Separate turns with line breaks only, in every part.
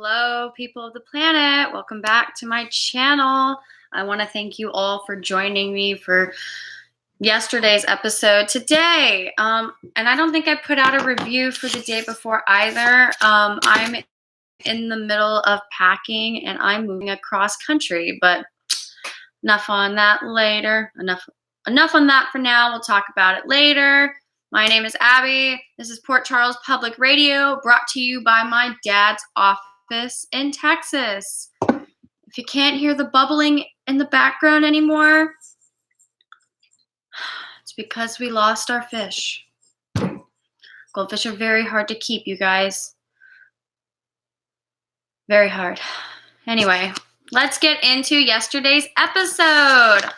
Hello, people of the planet. Welcome back to my channel. I want to thank you all for joining me for yesterday's episode today. And I don't think I put out a review for the day before either. I'm in the middle of packing and I'm moving across country, but enough on that later. Enough on that for now. We'll talk about it later. My name is Abby. This is Port Charles Public Radio, brought to you by my dad's office in Texas. If you can't hear the bubbling in the background anymore, it's because we lost our fish. Goldfish are very hard to keep, you guys. Very hard. Anyway, let's get into yesterday's episode.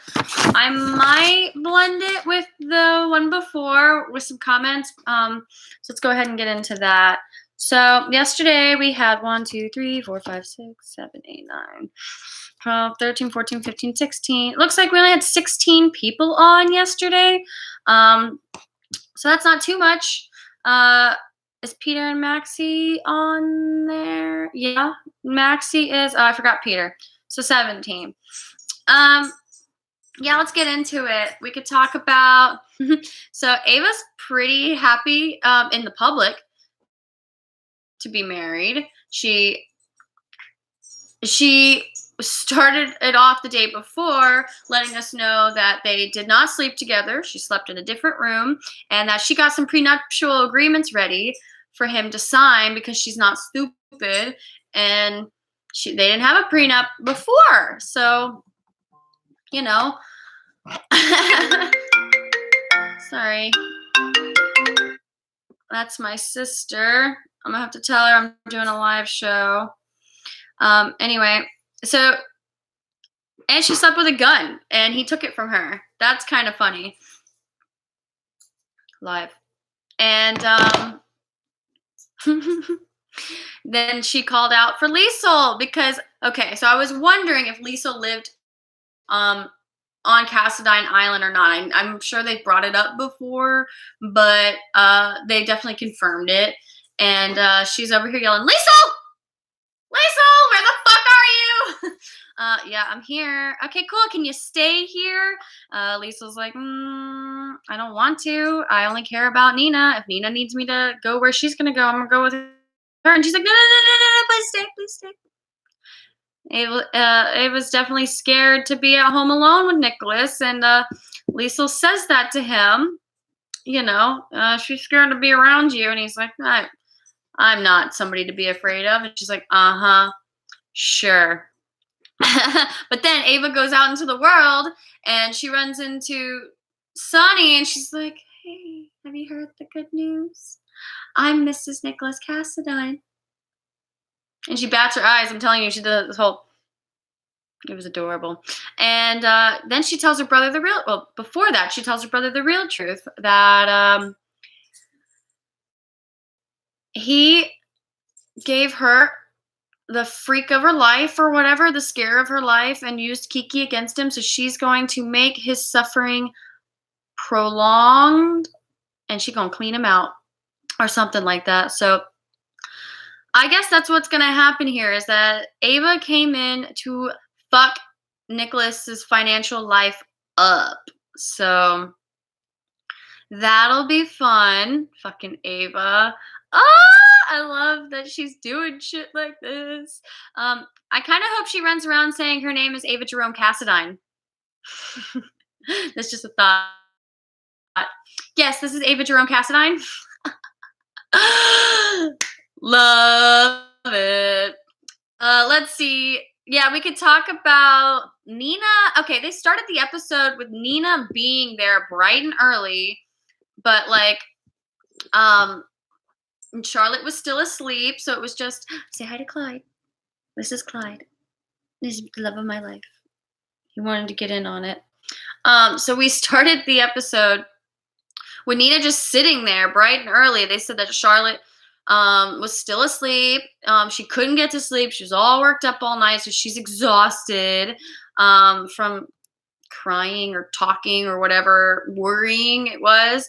I might blend it with the one before with some comments. So let's go ahead and get into that. So yesterday we had 1, 2, 3, 4, 5, 6, 7, 8, 9, 12, 13, 14, 15, 16. It looks like we only had 16 people on yesterday. So that's not too much. Is Peter and Maxie on there? Yeah, Maxie is. Oh, I forgot Peter. So 17. Yeah, let's get into it. We could talk about. So Ava's pretty happy in the public to be married. She started it off the day before, letting us know that they did not sleep together. She slept in a different room, and that she got some prenuptial agreements ready for him to sign because she's not stupid, and they didn't have a prenup before. So, you know, sorry. That's my sister. I'm gonna have to tell her I'm doing a live show. Anyway, so, and she slept with a gun, and he took it from her. That's kind of funny. Live. And, then she called out for Liesl because, okay, so I was wondering if Liesl lived on Cassadine Island or not. I'm sure they've brought it up before, but they definitely confirmed it. And she's over here yelling, Liesl! Liesl, where the fuck are you? Yeah, I'm here. Okay, cool. Can you stay here? Liesl's like, I don't want to. I only care about Nina. If Nina needs me to go where she's going to go, I'm going to go with her. And she's like, no, please stay, please stay. Ava's definitely scared to be at home alone with Nicholas. And Liesl says that to him. You know, she's scared to be around you. And he's like, I'm not somebody to be afraid of. And she's like, sure. But then Ava goes out into the world and she runs into Sonny and she's like, hey, have you heard the good news? I'm Mrs. Nicholas Cassadine. And she bats her eyes. I'm telling you, she did this whole, it was adorable. And then she tells her brother before that, she tells her brother the real truth, that he gave her the freak of her life or whatever, the scare of her life, and used Kiki against him. So she's going to make his suffering prolonged and she's going to clean him out or something like that. So I guess that's what's going to happen here, is that Ava came in to fuck Nicholas's financial life up. So that'll be fun. Fucking Ava. I love that she's doing shit like this. I kind of hope she runs around saying her name is Ava Jerome Cassadine. That's just a thought. Yes, this is Ava Jerome Cassadine. Love it. Let's see. Yeah, we could talk about Nina. Okay, they started the episode with Nina being there bright and early, but like, and Charlotte was still asleep, so it was just, say hi to Clyde. This is Clyde. This is the love of my life. He wanted to get in on it. So we started the episode with Nina just sitting there bright and early. They said that Charlotte was still asleep. She couldn't get to sleep. She was all worked up all night, so she's exhausted from crying or talking or whatever, worrying it was.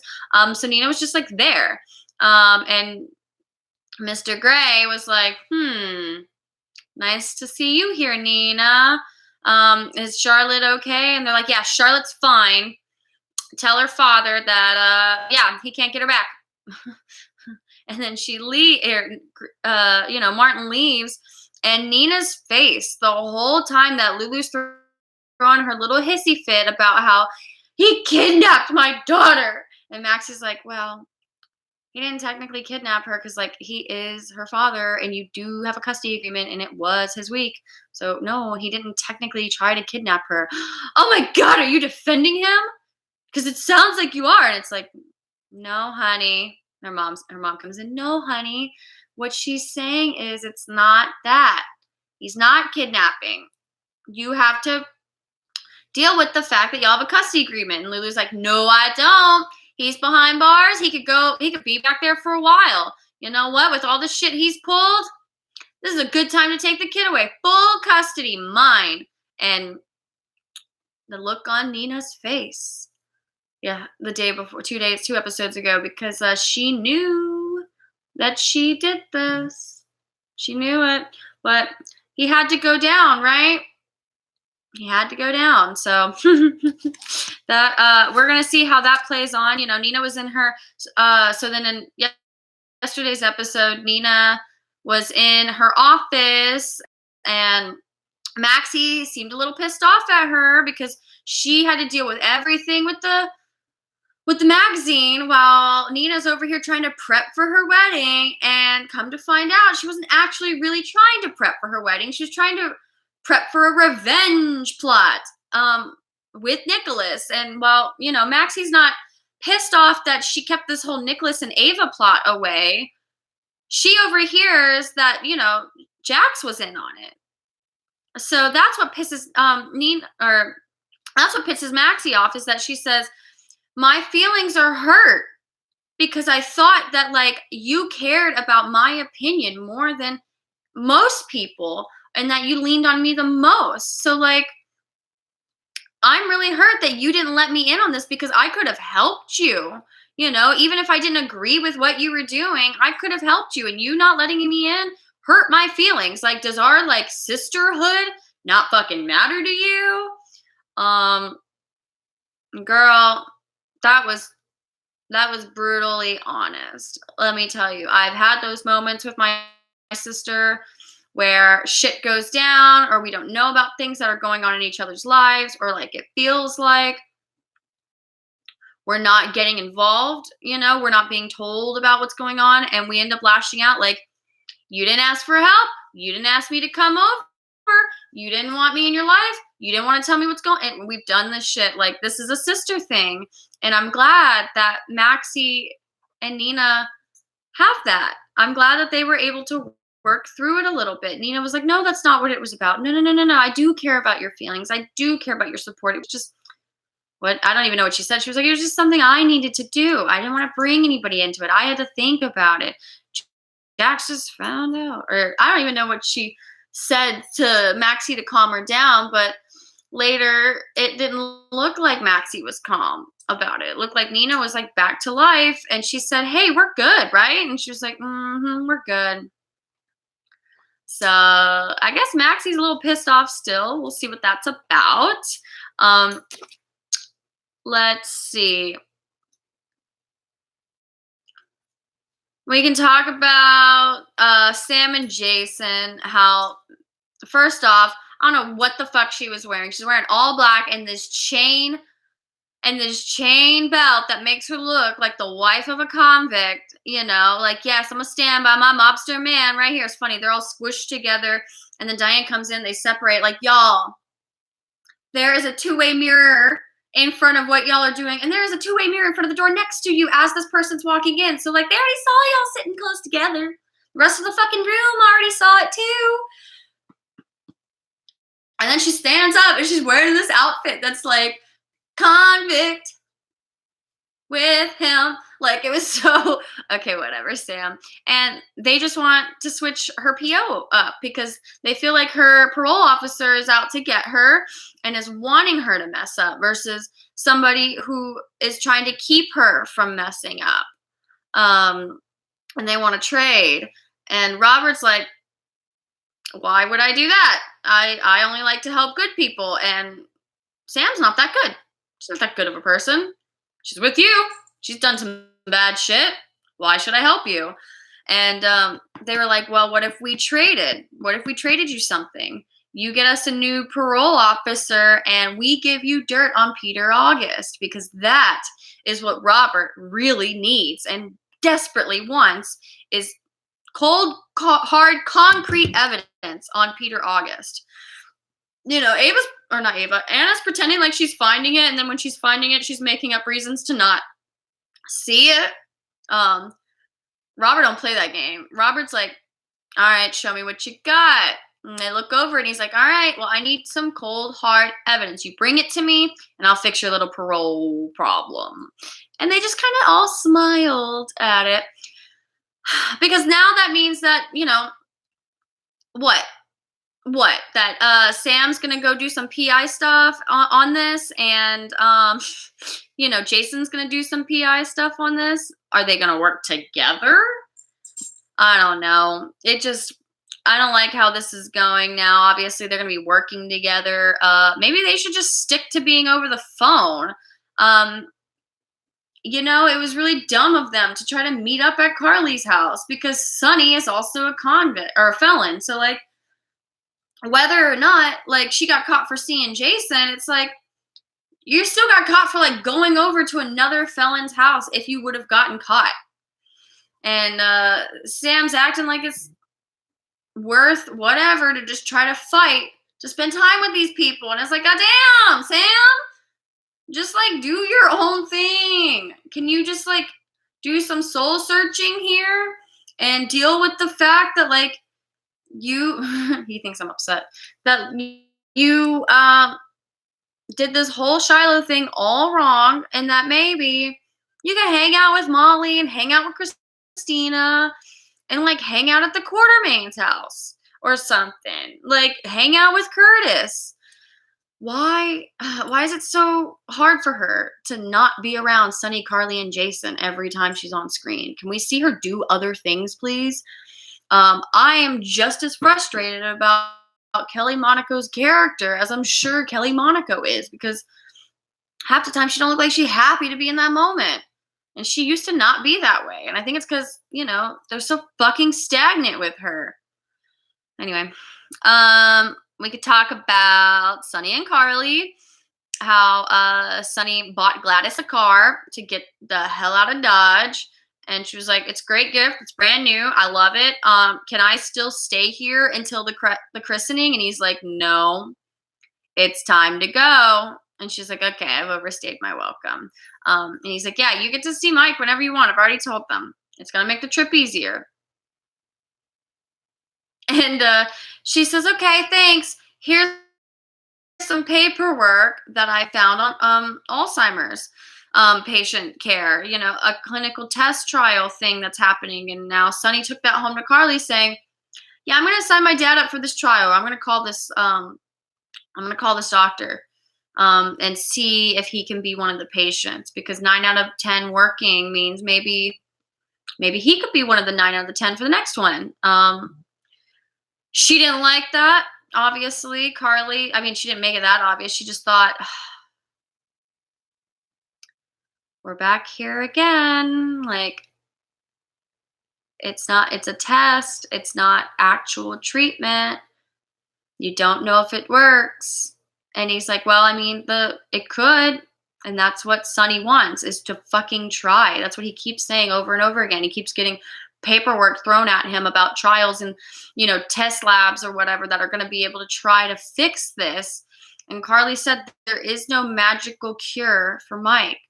So Nina was just like there. And Mr. Gray was like, Nice to see you here, Nina. Is Charlotte okay? And they're like, yeah, Charlotte's fine. Tell her father that, yeah, he can't get her back. And then Martin leaves, and Nina's face the whole time that Lulu's throwing her little hissy fit about how he kidnapped my daughter. And Max is like, well, he didn't technically kidnap her because, like, he is her father, and you do have a custody agreement, and it was his week. So, no, he didn't technically try to kidnap her. Oh my God, are you defending him? Because it sounds like you are. And it's like, no, honey. Her mom comes in. No, honey. What she's saying is it's not that. He's not kidnapping. You have to deal with the fact that y'all have a custody agreement. And Lulu's like, no, I don't. He's behind bars. He could be back there for a while. You know what? With all the shit he's pulled, this is a good time to take the kid away. Full custody, mine. And the look on Nina's face. Yeah, the day before, 2 episodes ago, because she knew that she did this. She knew it. But he had to go down, right? He had to go down. So that we're gonna see how that plays on. You know, Nina was in her so then in yesterday's episode, Nina was in her office, and Maxie seemed a little pissed off at her because she had to deal with everything with the magazine while Nina's over here trying to prep for her wedding. And come to find out, she wasn't actually really trying to prep for her wedding. She was trying to prep for a revenge plot with Nicholas. And while, Maxie's not pissed off that she kept this whole Nicholas and Ava plot away, she overhears that, Jax was in on it. So that's what pisses that's what pisses Maxie off, is that she says, my feelings are hurt because I thought that, like, you cared about my opinion more than most people, and that you leaned on me the most. So, like, I'm really hurt that you didn't let me in on this, because I could have helped you. Even if I didn't agree with what you were doing, I could have helped you, and you not letting me in hurt my feelings. Like, does our, like, sisterhood not fucking matter to you? Girl, that was brutally honest. Let me tell you, I've had those moments with my sister where shit goes down, or we don't know about things that are going on in each other's lives, or, like, it feels like we're not getting involved, we're not being told about what's going on, and we end up lashing out like, you didn't ask for help, you didn't ask me to come over, you didn't want me in your life, you didn't want to tell me what's going on. And we've done this shit. Like, this is a sister thing. And I'm glad that Maxie and Nina have that. I'm glad that they were able to work through it a little bit. Nina was like, no, that's not what it was about. No. I do care about your feelings. I do care about your support. It was just I don't even know what she said. She was like, it was just something I needed to do. I didn't want to bring anybody into it. I had to think about it. Jax just found out. Or I don't even know what she said to Maxie to calm her down, but later it didn't look like Maxie was calm about it. It looked like Nina was, like, back to life, and she said, hey, we're good, right? And she was like, we're good. So I guess Maxie's a little pissed off still. We'll see what that's about. Let's see. We can talk about Sam and Jason. How, first off, I don't know what the fuck she was wearing. She's wearing all black and this chain belt that makes her look like the wife of a convict. Like, yes, I'm gonna stand by my mobster man right here. It's funny, they're all squished together, and then Diane comes in, they separate. Like, y'all, there is a two-way mirror in front of what y'all are doing, and there is a two-way mirror in front of the door next to you as this person's walking in. So, like, they already saw y'all sitting close together. The rest of the fucking room already saw it too. And then she stands up and she's wearing this outfit that's like, convict with him. Like, it was so, okay, whatever, Sam. And they just want to switch her PO up because they feel like her parole officer is out to get her and is wanting her to mess up versus somebody who is trying to keep her from messing up. And they want to trade. And Robert's like, Why would I do that? I only like to help good people, and Sam's not that good. She's not that good of a person. She's with you. She's done some bad shit. Why should I help you?" And they were like, "Well, what if we traded? What if we traded you something? You get us a new parole officer, and we give you dirt on Peter August, because that is what Robert really needs and desperately wants, is cold, hard, concrete evidence on Peter August." Ava's, or not Ava, Anna's pretending like she's finding it, and then when she's finding it, she's making up reasons to not see it. Um, Robert don't play that game. Robert's like, "All right, show me what you got." And they look over, and he's like, "All right, well, I need some cold, hard evidence. You bring it to me, and I'll fix your little parole problem." And they just kind of all smiled at it. Because now that means that, what? What? That Sam's gonna go do some PI stuff on this, and Jason's gonna do some PI stuff on this. Are they gonna work together? I don't know. I don't like how this is going now. Obviously, they're gonna be working together. Maybe they should just stick to being over the phone. It was really dumb of them to try to meet up at Carly's house, because Sonny is also a convict or a felon. So, like, whether or not, like, she got caught for seeing Jason, it's like, you still got caught for, like, going over to another felon's house if you would have gotten caught. And Sam's acting like it's worth whatever to just try to fight, to spend time with these people. And it's like, God damn, Sam, just, like, do your own thing. Can you just, like, do some soul searching here and deal with the fact that, like, he thinks I'm upset, that you did this whole Shiloh thing all wrong, and that maybe you can hang out with Molly and hang out with Christina and, like, hang out at the Quartermain's house or something. Like, hang out with Curtis. Why is it so hard for her to not be around Sonny, Carly, and Jason every time she's on screen? Can we see her do other things, please? I am just as frustrated about Kelly Monaco's character as I'm sure Kelly Monaco is, because half the time she don't look like she's happy to be in that moment. And she used to not be that way. And I think it's because, they're so fucking stagnant with her. Anyway, we could talk about Sonny and Carly, how Sonny bought Gladys a car to get the hell out of Dodge. And she was like, "It's a great gift. It's brand new. I love it. Can I still stay here until the christening?" And he's like, "No, it's time to go." And she's like, "Okay, I've overstayed my welcome." And he's like, "Yeah, you get to see Mike whenever you want. I've already told them. It's going to make the trip easier." And she says, "Okay, thanks. Here's some paperwork that I found on Alzheimer's patient care, a clinical test trial thing that's happening." And now Sonny took that home to Carly, saying, "Yeah, I'm going to sign my dad up for this trial. I'm going to call this doctor and see if he can be one of the patients, because 9 out of 10 working means maybe he could be one of the 9 out of the 10 for the next one." She didn't like that, obviously. Carly, I mean, she didn't make it that obvious. She just thought, we're back here again. Like, it's a test. It's not actual treatment. You don't know if it works. And he's like, "Well, I mean, it could." And that's what Sonny wants, is to fucking try. That's what he keeps saying over and over again. He keeps getting paperwork thrown at him about trials and, test labs or whatever that are going to be able to try to fix this. And Carly said there is no magical cure for Mike.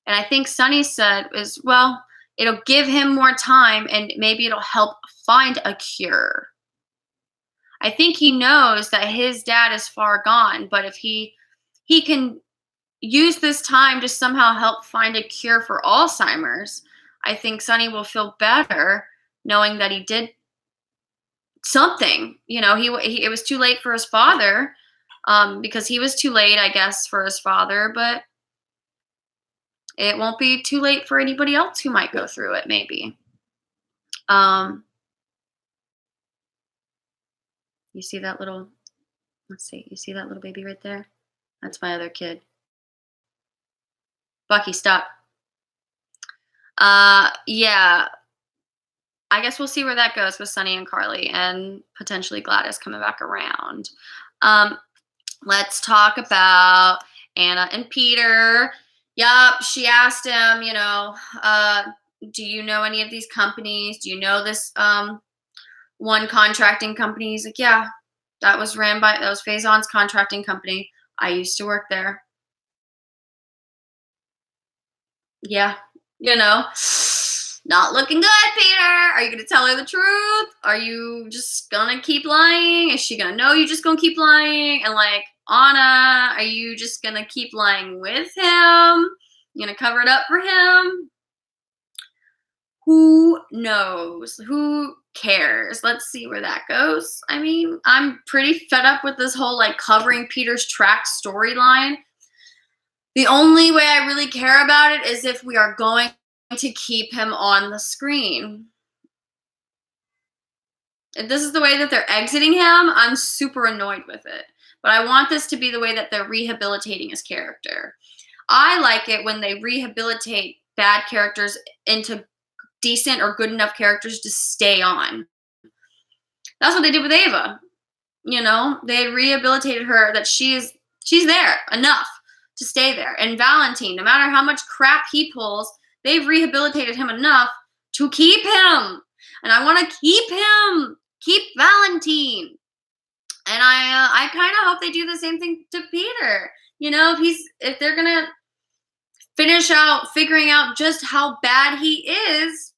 And I think Sonny said is, well, it'll give him more time and maybe it'll help find a cure. I think he knows that his dad is far gone, but if he can use this time to somehow help find a cure for Alzheimer's, I think Sonny will feel better knowing that he did something. It was too late for his father, because he was too late, I guess, for his father, but it won't be too late for anybody else who might go through it, maybe. You see that little, let's see, you see that little baby right there? That's my other kid. Bucky, stop. Yeah, I guess we'll see where that goes with Sunny and Carly and potentially Gladys coming back around. Um, let's talk about Anna and Peter. Yup, she asked him, do you know any of these companies? Do you know this one contracting company? He's like, yeah, that was Faison's contracting company. I used to work there. Yeah, not looking good, Peter. Are you going to tell her the truth? Are you just going to keep lying? Is she going to know you just going to keep lying? And like, Anna, are you just going to keep lying with him? You going to cover it up for him? Who knows? Who cares? Let's see where that goes. I mean, I'm pretty fed up with this whole like covering Peter's tracks storyline. The only way I really care about it is if we are going to keep him on the screen. If this is the way that they're exiting him, I'm super annoyed with it. But I want this to be the way that they're rehabilitating his character. I like it when they rehabilitate bad characters into decent or good enough characters to stay on. That's what they did with Ava. They rehabilitated her that she's there enough to stay there. And Valentine, no matter how much crap he pulls, they've rehabilitated him enough to keep him. And I want to keep Valentine. And I kind of hope they do the same thing to Peter. If they're going to finish out figuring out just how bad he is,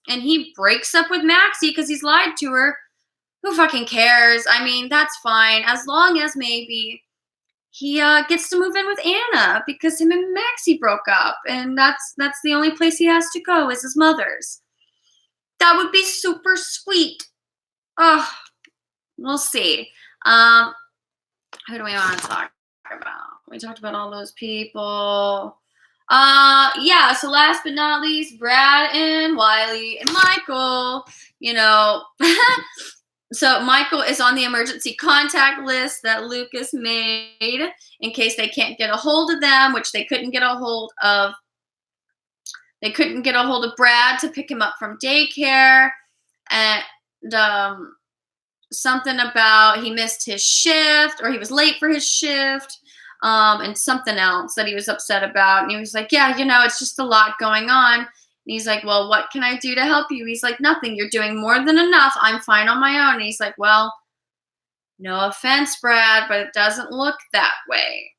and he breaks up with Maxie because he's lied to her, who fucking cares? I mean, that's fine. As long as maybe he gets to move in with Anna because him and Maxie broke up, and that's the only place he has to go is his mother's. That would be super sweet. Oh, we'll see. Who do we want to talk about? We talked about all those people. Yeah, so last but not least, Brad and Wiley and Michael, So Michael is on the emergency contact list that Lucas made in case they can't get a hold of them, which they couldn't get a hold of. They couldn't get a hold of Brad to pick him up from daycare. And something about he missed his shift or he was late for his shift. And something else that he was upset about. And he was like, yeah, it's just a lot going on. And he's like, well, what can I do to help you? He's like, nothing. You're doing more than enough. I'm fine on my own. And he's like, well, no offense, Brad, but it doesn't look that way.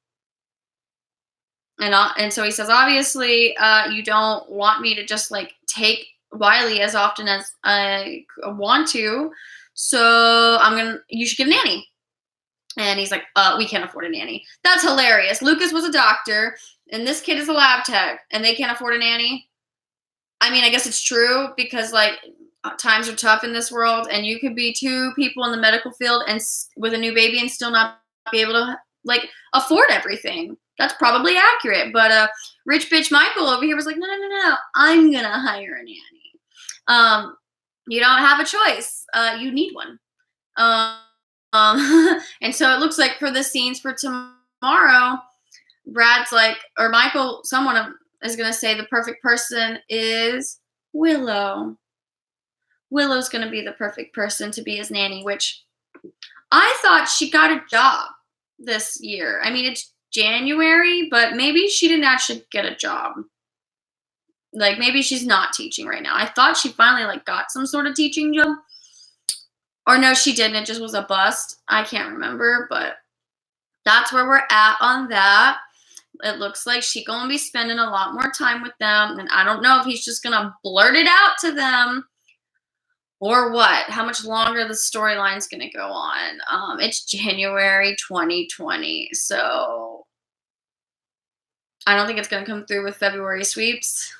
And so he says, obviously, you don't want me to just like take Wiley as often as I want to. So you should get a nanny. And he's like, we can't afford a nanny. That's hilarious. Lucas was a doctor, and this kid is a lab tech, and they can't afford a nanny. I mean, I guess it's true because, like, times are tough in this world, and you could be two people in the medical field and with a new baby and still not be able to, like, afford everything. That's probably accurate. But rich bitch Michael over here was like, no. I'm going to hire a nanny. You don't have a choice. You need one. And so it looks like for the scenes for tomorrow, Brad's like, or Michael, someone is going to say the perfect person is Willow. Willow's going to be the perfect person to be his nanny, which I thought she got a job this year. I mean, it's January, but maybe she didn't actually get a job. Like, maybe she's not teaching right now. I thought she finally, like, got some sort of teaching job. Or no, she didn't. It just was a bust. I can't remember, but that's where we're at on that. It looks like she's going to be spending a lot more time with them, and I don't know if he's just going to blurt it out to them or what. How much longer the storyline's going to go on. It's January 2020, so I don't think it's going to come through with February sweeps.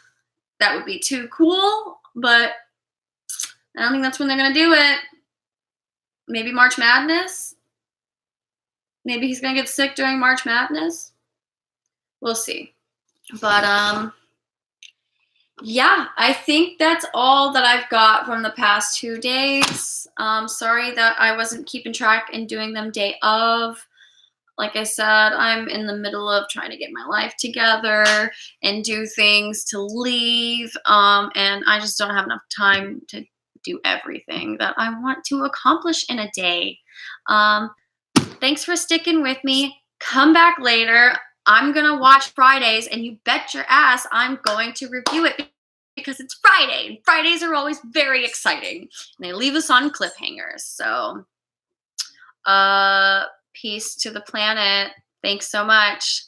That would be too cool, but I don't think that's when they're going to do it. Maybe March Madness? Maybe he's going to get sick during March Madness? We'll see. But, Yeah, I think that's all that I've got from the past 2 days. Sorry that I wasn't keeping track and doing them day of. Like I said, I'm in the middle of trying to get my life together and do things to leave. And I just don't have enough time to do everything that I want to accomplish in a day. Um, Thanks for sticking with me. Come back later. I'm going to watch Fridays, and you bet your ass I'm going to review it because it's Friday. And Fridays are always very exciting. And they leave us on cliffhangers. So, peace to the planet. Thanks so much.